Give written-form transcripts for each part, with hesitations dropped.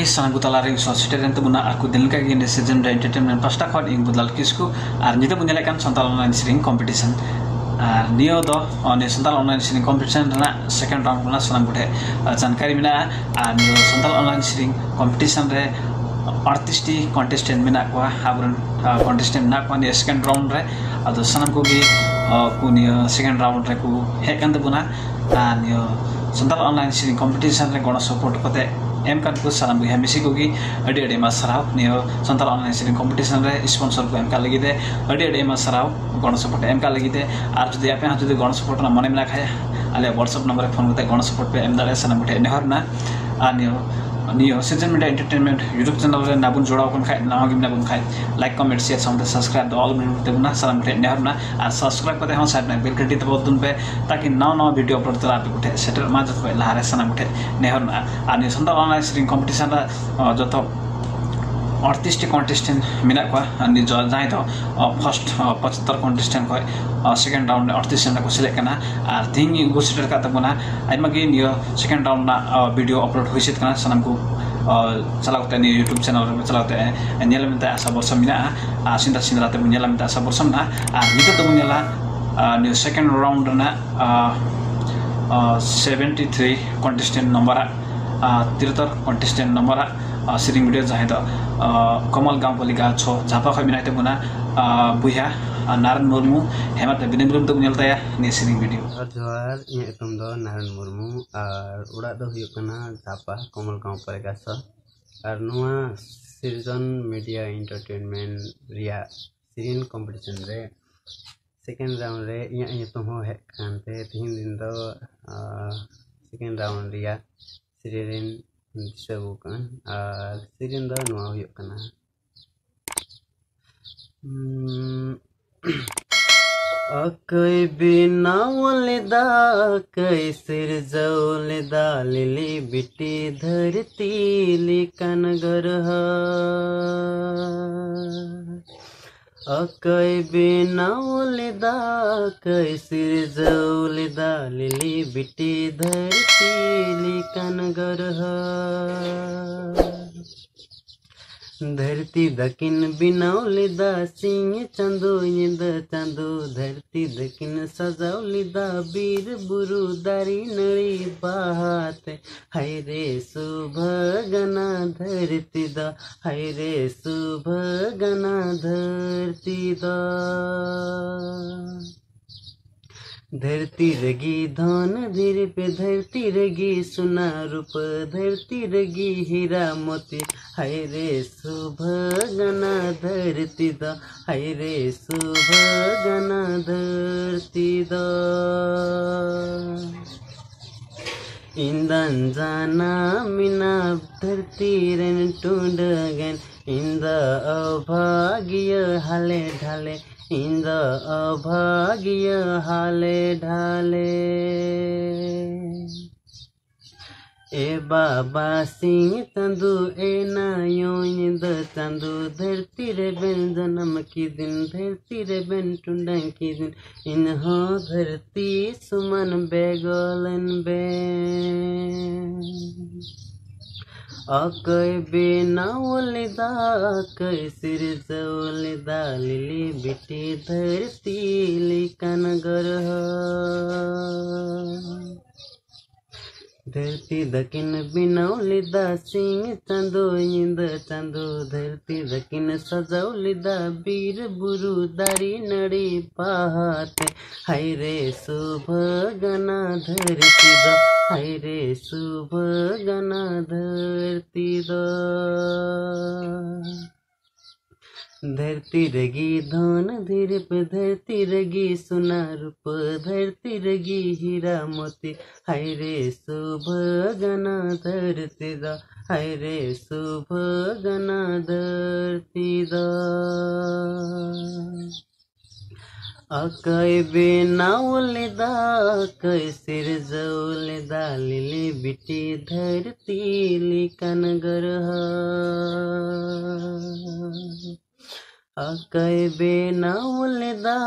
sanang gutala ring sositeran tebuna aku dilka gini season entertainment pasta khot ing budal kisku ar nita punyalakan santal online sering competition ar nio do on santal online sering competition na second round na sanang gute जानकारी mina ar nio santal online sering competition re artisti contestant mina kwa habrun contestant na kwa ni second round re ado sanam ko gi kunio second round re ku hekan tebuna ar nio santal online sering competition re gona support kote M kan ku salam bu hamisi ko gi ade masarau nio santal online sering competition re sponsor ko M ka lagi de ade masarau gona support M ka lagi de ar jodi ape ha jodi gona support na mane mila khaya ale WhatsApp number phone kote gona support pe M dale sanam bute nehar na nio season media entertainment YouTube channel re nabun jodaw kon khai na gi nabun khai like comment share samte subscribe do all minute te na salam bute nehar na ar subscribe kote ha side na bell घंटी दबाउन पे ताकि नौ video upload तला पे उठे shutter मा जत पे लहारे सना उठे नेहर ना अनि संता ऑनलाइन स्ट्रीम कंपटीशन रा जत आर्टिस्ट कॉन्टेस्टेंट मिना को अनि जो जाय तो फर्स्ट 75 कॉन्टेस्टेंट को सेकंड राउंड आर्टिस्ट को सिलेक्ट करना आर थिंग गोसिटर का तबना आइमा के नियो सेकंड राउंड ना वीडियो अपलोड होइसित करना सनम को चलाते नि YouTube चैनल में चलाते हैं नेलमते आशा वर्ष मिना सिंदा सिंदा ते नेलमते आशा वर्ष ना आ नितो तो नेला न्यू सेकंड राउंड ना 73 कॉन्टेस्टेंट नंबर 73 कॉन्टेस्टेंट नंबर सिरिंग वीडियो चाहे तो कमल गांव पालिका छो झापा खमिनाते बुना बुया नारायण मुर्मू हेमंत बिनेब्रुम तो नेलता या ने सिरिंग वीडियो जोहार ये तुम दो नारायण मुर्मू और उड़ा दो हुयो कना झापा कमल गांव पालिका छ और नुआ सीजन मीडिया एंटरटेनमेंट रिया सिरिन कंपटीशन रे सेकेंड राउंड रे ये तो हो है कांते तीन दिन दो सेकेंड राउंड रिया सिरिन दिसबुकान और सिरिन दो नुआ हुयो कना अकई बिना वलिदा कई सिर जौलिदा लिली बिटी धरती लिकन गरह अकई बिना वलिदा कई सिर जौलिदा लिली बिटी धरती लिकन गरह धरती दकिन बिनौलिदा सिंह चंदो इंद चंदो धरती दकिन सजाउलिदा बीर बुरु दारी नड़ी बात हाय रे सुभगना धरती दा हाय रे सुभगना धरती दा धरती रगी धन धीर पे धरती रगी सुना रूप धरती रगी हीरा मोती हाय रे सुभगना धरती दा हाय रे सुभगना धरती दा इंदन जाना मिना धरती रन टूंडगन इंद अभाग्य हाले ढाले इंद अभाग्य हाले ढाले ए बाबा सिंह तंदु ए नायो इंद तंदु धरती रे बेन जन्म की दिन धरती रे बेन टुंडा की दिन इन हो धरती सुमन बेगोलन बे अकई बिना वलिदा कई सिर जौलिदा लिली बिटी धरती लिकन गरह धरती दकिन बिनौलिदा सिंह चंदो इंद चंदो धरती दकिन सजौलिदा बीर बुरु दारी नड़ी पाते हाय रे सुभगना धरती दा हाय रे सुभगना धरती दा धरती रगी धन धीर पे धरती रगी सुना रूप धरती रगी हीरा मोती हाय रे सुभगना धरती दा हाय रे सुभगना धरती दा अकई बिना वलिदा कई सिर जौलिदा लिली बिटी धरती लिकन गरह अकई बिना वलिदा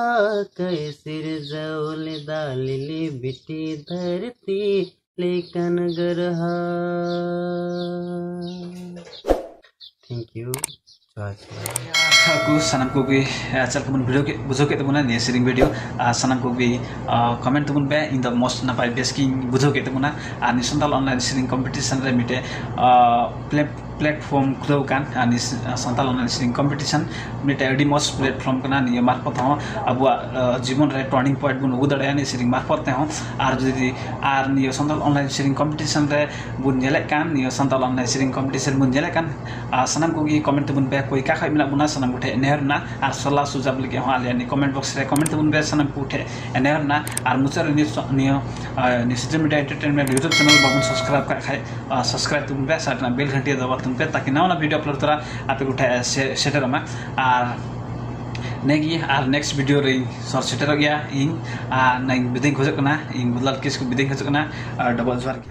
कई सिर जौलिदा लिली बिटी धरती लेकिन गरहा। Thank you. aku sanam ko bi chal ko video ke bujo ke tabuna ne sharing video sanam ko bi comment tabun be in the most na pai best king bujo ke tabuna ani santal online sharing competition re mite platform klo kan ani santal online sharing competition mite adi most platform kana ni marfat ho abua jibon re turning point bun ugu dare ani sharing marfat te ho ar jodi ar ni santal online sharing competition re bun nyele kan ni santal online sharing competition bun nyele kan sanam ko gi comment tabun be koi ka khai mina buna sanam उठे एनहरना और सलाह सुझाव लगे हाँ Alia comment box रे comment तबन बे सनम को उठे एनहरना और मुचार नि social media entertainment YouTube channel बाबन सब्सक्राइब का खाए सब्सक्राइब तुम बे साटना बेल घंटी दबा तुम पे ताकि नवा वीडियो अपलोड तरा आप उठे सेटर मा और नेगी और नेक्स्ट वीडियो रे सर सेटर गया इन नाइन बिदिंग खोजकना इन बदलाल किस को बिदिंग खोजकना डबल जवार